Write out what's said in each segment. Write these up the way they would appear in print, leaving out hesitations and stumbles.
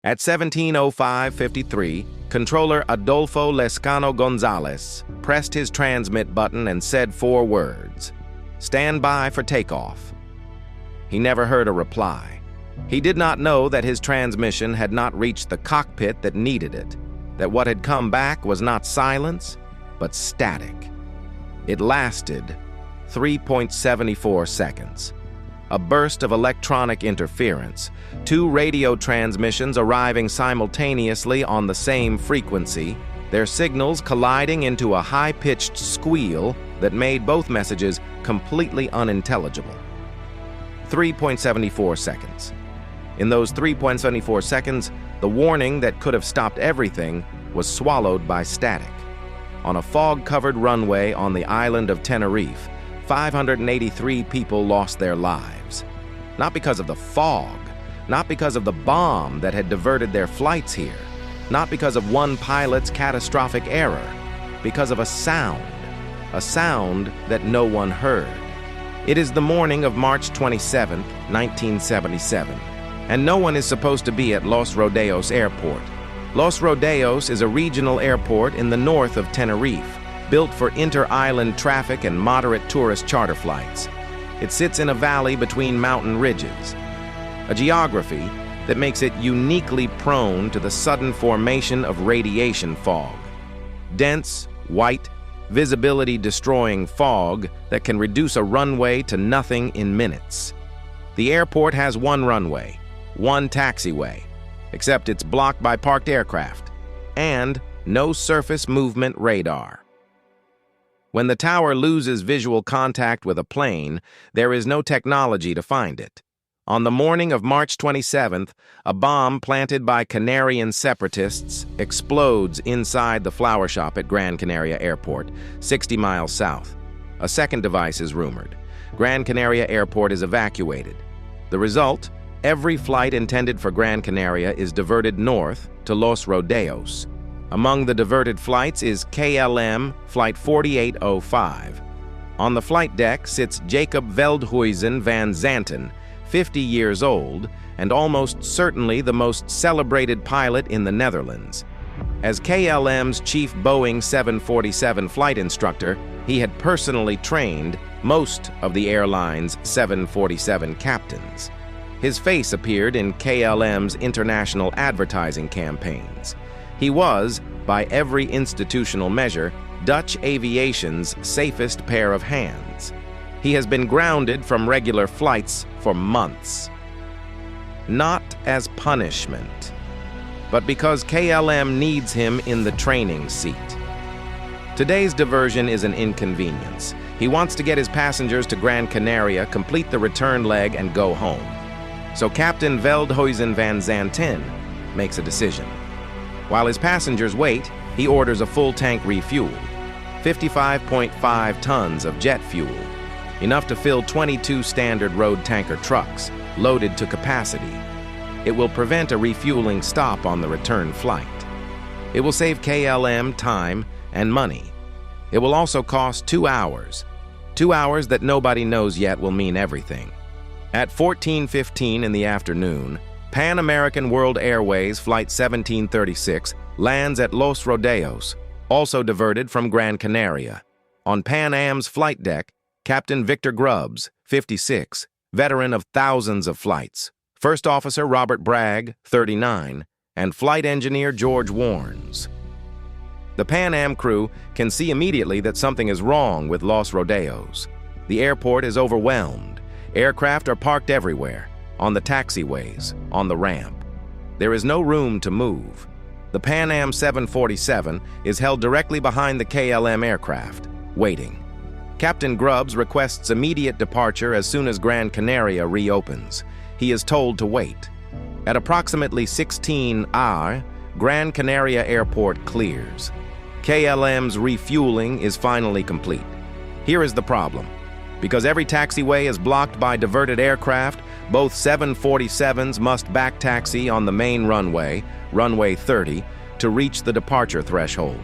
At 17:05:53, Controller Adolfo Lescano Gonzalez pressed his transmit button and said 4 words: "Stand by for takeoff." He never heard a reply. He did not know that his transmission had not reached the cockpit that needed it, that what had come back was not silence, but static. It lasted 3.74 seconds. A burst of electronic interference, 2 radio transmissions arriving simultaneously on the same frequency, their signals colliding into a high-pitched squeal that made both messages completely unintelligible. 3.74 seconds. In those 3.74 seconds, the warning that could have stopped everything was swallowed by static. On a fog-covered runway on the island of Tenerife, 583 people lost their lives. Not because of the fog, not because of the bomb that had diverted their flights here, not because of one pilot's catastrophic error, because of a sound that no one heard. It is the morning of March 27, 1977, and no one is supposed to be at Los Rodeos Airport. Los Rodeos is a regional airport in the north of Tenerife, built for inter-island traffic and moderate tourist charter flights. It sits in a valley between mountain ridges, a geography that makes it uniquely prone to the sudden formation of radiation fog. Dense, white, visibility-destroying fog that can reduce a runway to nothing in minutes. The airport has one runway, one taxiway, except it's blocked by parked aircraft, and no surface movement radar. When the tower loses visual contact with a plane, there is no technology to find it. On the morning of March 27th, a bomb planted by Canarian separatists explodes inside the flower shop at Gran Canaria Airport, 60 miles south. A second device is rumored. Gran Canaria Airport is evacuated. The result? Every flight intended for Gran Canaria is diverted north to Los Rodeos. Among the diverted flights is KLM Flight 4805. On the flight deck sits Jacob Veldhuyzen van Zanten, 50 years old, and almost certainly the most celebrated pilot in the Netherlands. As KLM's chief Boeing 747 flight instructor, he had personally trained most of the airline's 747 captains. His face appeared in KLM's international advertising campaigns. He was, by every institutional measure, Dutch aviation's safest pair of hands. He has been grounded from regular flights for months. Not as punishment, but because KLM needs him in the training seat. Today's diversion is an inconvenience. He wants to get his passengers to Gran Canaria, complete the return leg, and go home. So Captain Veldhuyzen van Zanten makes a decision. While his passengers wait, he orders a full tank refuel, 55.5 tons of jet fuel, enough to fill 22 standard road tanker trucks, loaded to capacity. It will prevent a refueling stop on the return flight. It will save KLM time and money. It will also cost 2 hours. 2 hours that nobody knows yet will mean everything. At 14:15 in the afternoon, Pan American World Airways Flight 1736 lands at Los Rodeos, also diverted from Gran Canaria. On Pan Am's flight deck, Captain Victor Grubbs, 56, veteran of thousands of flights, First Officer Robert Bragg, 39, and Flight Engineer George Warnes. The Pan Am crew can see immediately that something is wrong with Los Rodeos. The airport is overwhelmed. Aircraft are parked everywhere, on the taxiways, on the ramp. There is no room to move. The Pan Am 747 is held directly behind the KLM aircraft, waiting. Captain Grubbs requests immediate departure as soon as Gran Canaria reopens. He is told to wait. At approximately 16 hours, Gran Canaria Airport clears. KLM's refueling is finally complete. Here is the problem. Because every taxiway is blocked by diverted aircraft, both 747s must backtaxi on the main runway, runway 30, to reach the departure threshold.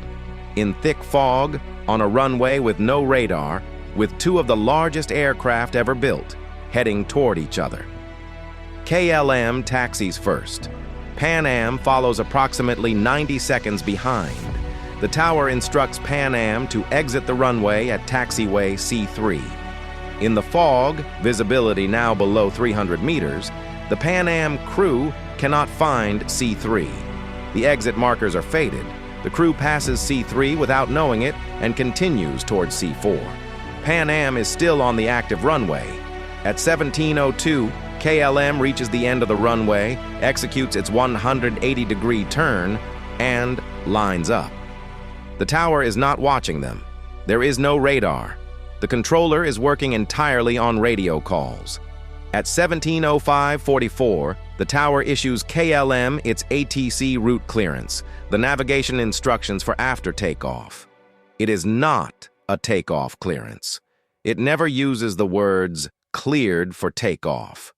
In thick fog, on a runway with no radar, with 2 of the largest aircraft ever built, heading toward each other. KLM taxis first. Pan Am follows approximately 90 seconds behind. The tower instructs Pan Am to exit the runway at taxiway C3. In the fog, visibility now below 300 meters, the Pan Am crew cannot find C3. The exit markers are faded. The crew passes C3 without knowing it and continues towards C4. Pan Am is still on the active runway. At 17:02, KLM reaches the end of the runway, executes its 180-degree turn, and lines up. The tower is not watching them. There is no radar. The controller is working entirely on radio calls. At 17:05:44, the tower issues KLM its ATC route clearance, the navigation instructions for after takeoff. It is not a takeoff clearance. It never uses the words "cleared for takeoff."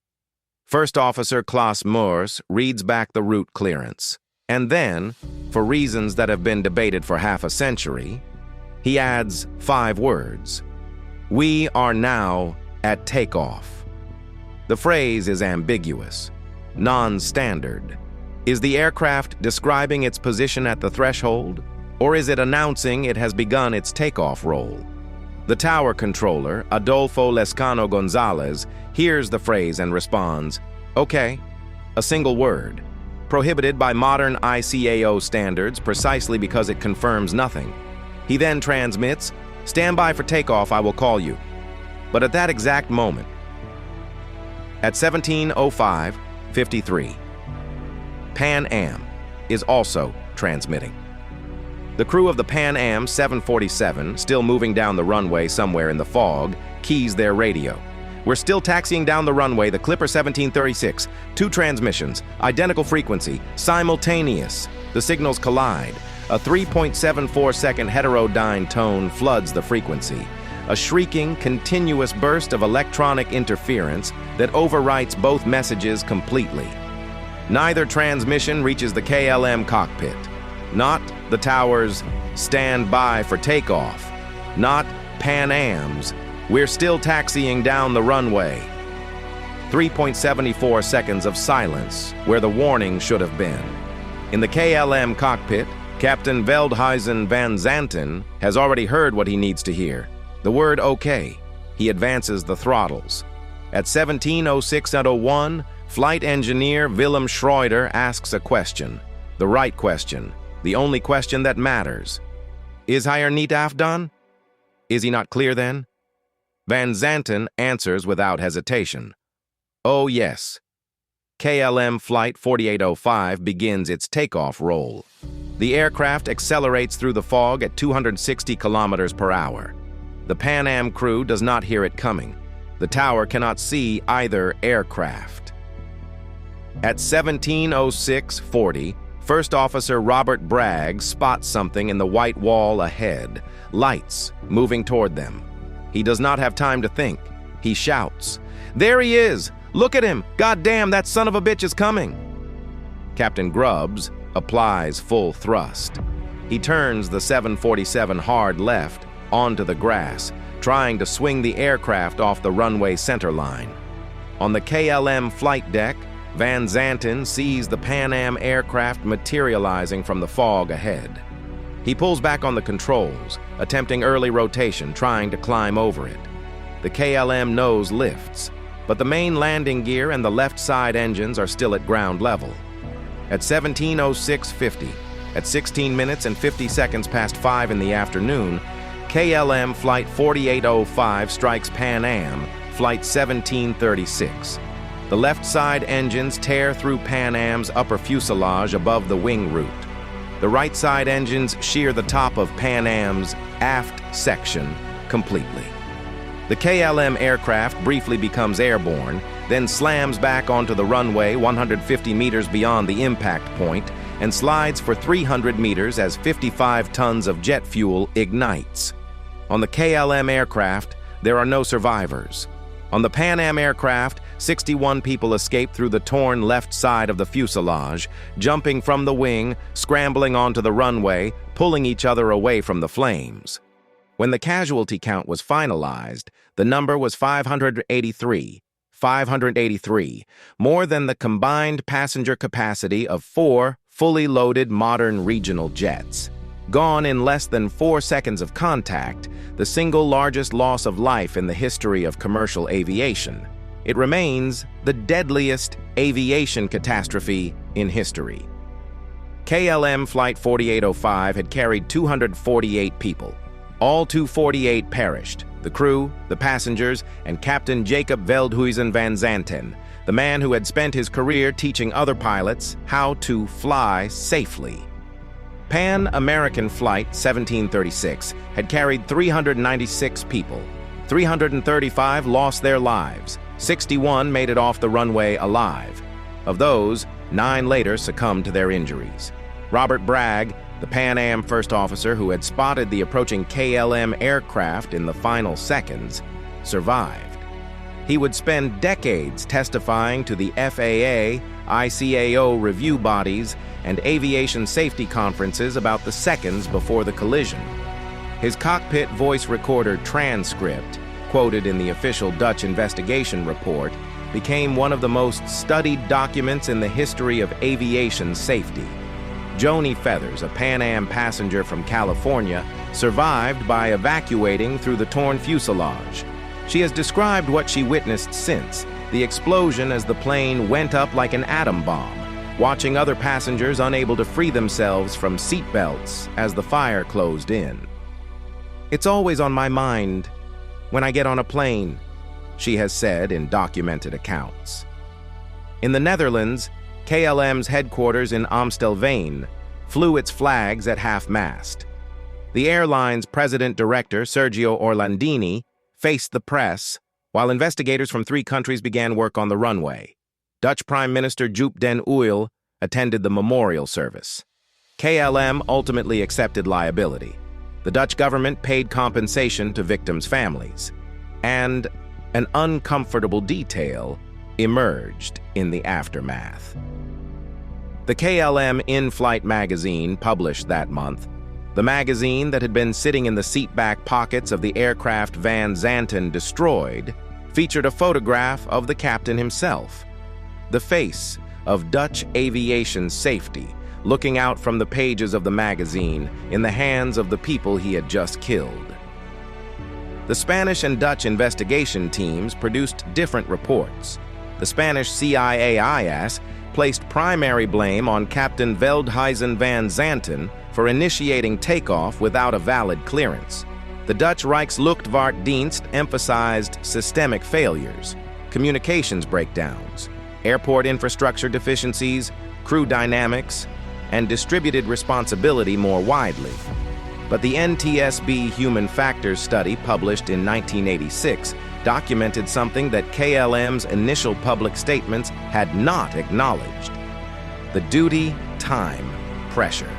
First Officer Klaus Moers reads back the route clearance, and then, for reasons that have been debated for half a century, he adds 5 words. "We are now at takeoff." The phrase is ambiguous, non-standard. Is the aircraft describing its position at the threshold, or is it announcing it has begun its takeoff roll? The tower controller, Adolfo Lescano Gonzalez, hears the phrase and responds, "Okay," a single word, prohibited by modern ICAO standards precisely because it confirms nothing. He then transmits, "Stand by for takeoff, I will call you." But at that exact moment, at 17:05:53, Pan Am is also transmitting. The crew of the Pan Am 747, still moving down the runway somewhere in the fog, keys their radio. "We're still taxiing down the runway, the Clipper 1736. 2 transmissions, identical frequency, simultaneous." The signals collide. A 3.74-second heterodyne tone floods the frequency. A shrieking, continuous burst of electronic interference that overwrites both messages completely. Neither transmission reaches the KLM cockpit. Not the tower's "Stand by for takeoff." Not Pan Am's "We're still taxiing down the runway." 3.74 seconds of silence where the warning should have been. In the KLM cockpit, Captain Veldhuyzen van Zanten has already heard what he needs to hear. The word "okay." He advances the throttles. At 17:06:01, flight engineer Willem Schroeder asks a question. The right question. The only question that matters. "Is hij niet afdaan?" Is he not clear then? Van Zanten answers without hesitation. "Oh yes." KLM Flight 4805 begins its takeoff roll. The aircraft accelerates through the fog at 260 kilometers per hour. The Pan Am crew does not hear it coming. The tower cannot see either aircraft. At 17:06:40, First Officer Robert Bragg spots something in the white wall ahead, lights moving toward them. He does not have time to think. He shouts, "There he is! Look at him! God damn, that son of a bitch is coming!" Captain Grubbs applies full thrust. He turns the 747 hard left onto the grass, trying to swing the aircraft off the runway centerline. On the KLM flight deck, Van Zanten sees the Pan Am aircraft materializing from the fog ahead. He pulls back on the controls, attempting early rotation, trying to climb over it. The KLM nose lifts, but the main landing gear and the left side engines are still at ground level. At 17:06:50, at 16 minutes and 50 seconds past 5 in the afternoon, KLM Flight 4805 strikes Pan Am, Flight 1736. The left side engines tear through Pan Am's upper fuselage above the wing root. The right side engines shear the top of Pan Am's aft section completely. The KLM aircraft briefly becomes airborne, then slams back onto the runway 150 meters beyond the impact point and slides for 300 meters as 55 tons of jet fuel ignites. On the KLM aircraft, there are no survivors. On the Pan Am aircraft, 61 people escape through the torn left side of the fuselage, jumping from the wing, scrambling onto the runway, pulling each other away from the flames. When the casualty count was finalized, the number was 583, 583, more than the combined passenger capacity of 4 fully loaded modern regional jets. Gone in less than 4 seconds of contact, the single largest loss of life in the history of commercial aviation. It remains the deadliest aviation catastrophe in history. KLM Flight 4805 had carried 248 people. All 248 perished: the crew, the passengers, and Captain Jacob Veldhuyzen van Zanten, the man who had spent his career teaching other pilots how to fly safely. Pan American Flight 1736 had carried 396 people. 335 lost their lives. 61 made it off the runway alive. Of those, 9 later succumbed to their injuries. Robert Bragg, the Pan Am first officer who had spotted the approaching KLM aircraft in the final seconds, survived. He would spend decades testifying to the FAA, ICAO review bodies, and aviation safety conferences about the seconds before the collision. His cockpit voice recorder transcript, quoted in the official Dutch investigation report, became one of the most studied documents in the history of aviation safety. Joni Feathers, a Pan Am passenger from California, survived by evacuating through the torn fuselage. She has described what she witnessed since, the explosion as the plane went up like an atom bomb, watching other passengers unable to free themselves from seatbelts as the fire closed in. "It's always on my mind when I get on a plane," she has said in documented accounts. In the Netherlands, KLM's headquarters in Amstelveen flew its flags at half-mast. The airline's president-director, Sergio Orlandini, faced the press, while investigators from 3 countries began work on the runway. Dutch Prime Minister Joop den Uyl attended the memorial service. KLM ultimately accepted liability. The Dutch government paid compensation to victims' families. And an uncomfortable detail emerged in the aftermath. The KLM in-flight magazine published that month. The magazine that had been sitting in the seatback pockets of the aircraft Van Zanten destroyed featured a photograph of the captain himself, the face of Dutch aviation safety, looking out from the pages of the magazine in the hands of the people he had just killed. The Spanish and Dutch investigation teams produced different reports. The Spanish CIAIS placed primary blame on Captain Veldhuyzen van Zanten for initiating takeoff without a valid clearance. The Dutch Rijksluchtvaartdienst emphasized systemic failures, communications breakdowns, airport infrastructure deficiencies, crew dynamics, and distributed responsibility more widely. But the NTSB Human Factors study published in 1986 documented something that KLM's initial public statements had not acknowledged: the duty-time pressure.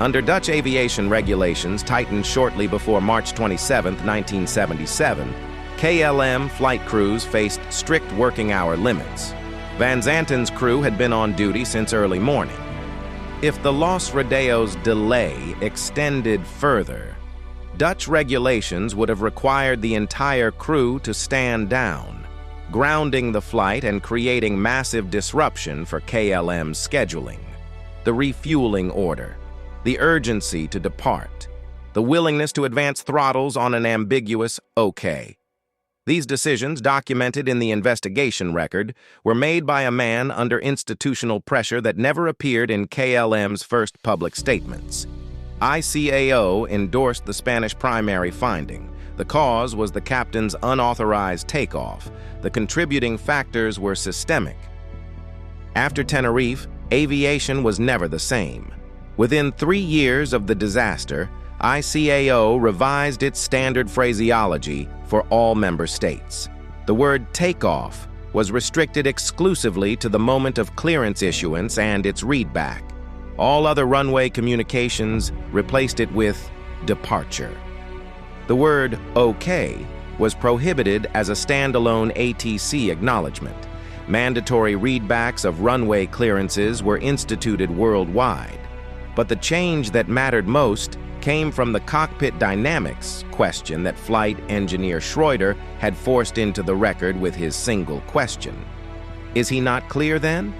Under Dutch aviation regulations tightened shortly before March 27, 1977, KLM flight crews faced strict working hour limits. Van Zanten's crew had been on duty since early morning. If the Los Rodeos delay extended further, Dutch regulations would have required the entire crew to stand down, grounding the flight and creating massive disruption for KLM's scheduling. The refueling order, the urgency to depart, the willingness to advance throttles on an ambiguous okay. These decisions, documented in the investigation record, were made by a man under institutional pressure that never appeared in KLM's first public statements. ICAO endorsed the Spanish primary finding. The cause was the captain's unauthorized takeoff. The contributing factors were systemic. After Tenerife, aviation was never the same. Within 3 years of the disaster, ICAO revised its standard phraseology for all member states. The word takeoff was restricted exclusively to the moment of clearance issuance and its readback. All other runway communications replaced it with departure. The word okay was prohibited as a standalone ATC acknowledgement. Mandatory readbacks of runway clearances were instituted worldwide. But the change that mattered most came from the cockpit dynamics question that flight engineer Schroeder had forced into the record with his single question. Is he not clear then?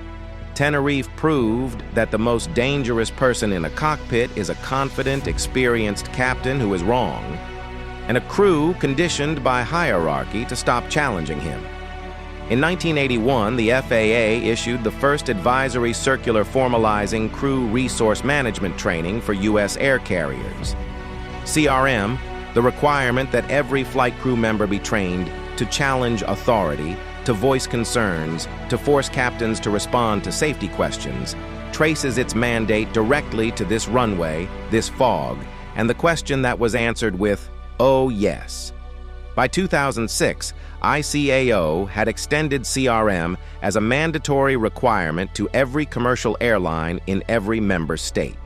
Tenerife proved that the most dangerous person in a cockpit is a confident, experienced captain who is wrong, and a crew conditioned by hierarchy to stop challenging him. In 1981, the FAA issued the first advisory circular formalizing crew resource management training for U.S. air carriers. CRM, the requirement that every flight crew member be trained to challenge authority, to voice concerns, to force captains to respond to safety questions, traces its mandate directly to this runway, this fog, and the question that was answered with, "Oh yes." By 2006, ICAO had extended CRM as a mandatory requirement to every commercial airline in every member state.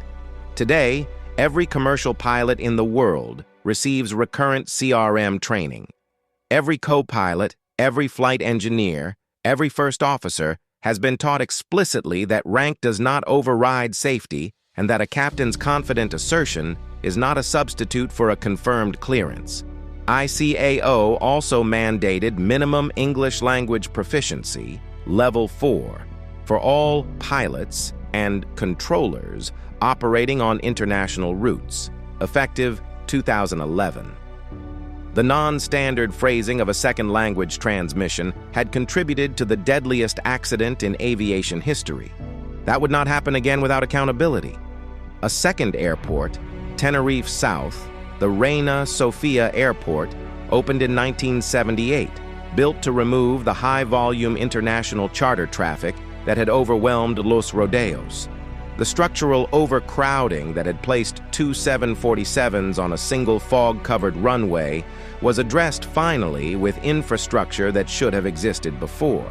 Today, every commercial pilot in the world receives recurrent CRM training. Every co-pilot, every flight engineer, every first officer has been taught explicitly that rank does not override safety and that a captain's confident assertion is not a substitute for a confirmed clearance. ICAO also mandated minimum English language proficiency, level 4, for all pilots and controllers operating on international routes, effective 2011. The non-standard phrasing of a second language transmission had contributed to the deadliest accident in aviation history. That would not happen again without accountability. A second airport, Tenerife South, the Reina Sofia Airport, opened in 1978, built to remove the high-volume international charter traffic that had overwhelmed Los Rodeos. The structural overcrowding that had placed two 747s on a single fog-covered runway was addressed finally with infrastructure that should have existed before.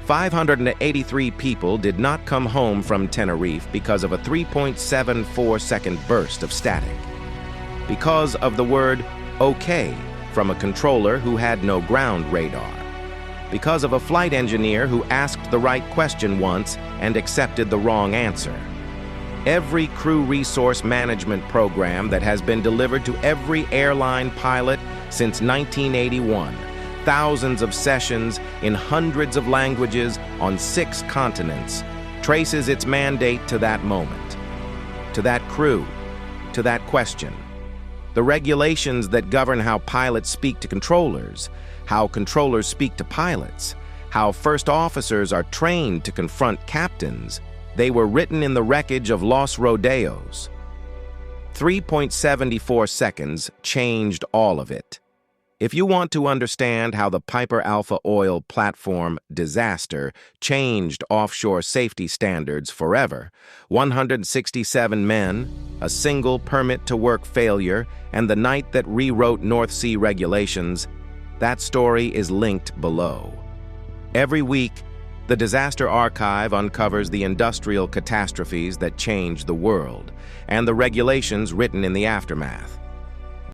583 people did not come home from Tenerife because of a 3.74-second burst of static. Because of the word "okay" from a controller who had no ground radar. Because of a flight engineer who asked the right question once and accepted the wrong answer. Every crew resource management program that has been delivered to every airline pilot since 1981, thousands of sessions in hundreds of languages on 6 continents, traces its mandate to that moment, to that crew, to that question. The regulations that govern how pilots speak to controllers, how controllers speak to pilots, how first officers are trained to confront captains, they were written in the wreckage of Los Rodeos. 3.74 seconds changed all of it. If you want to understand how the Piper Alpha Oil platform disaster changed offshore safety standards forever, 167 men, a single permit-to-work failure, and the night that rewrote North Sea regulations, that story is linked below. Every week, the Disaster Archive uncovers the industrial catastrophes that changed the world, and the regulations written in the aftermath.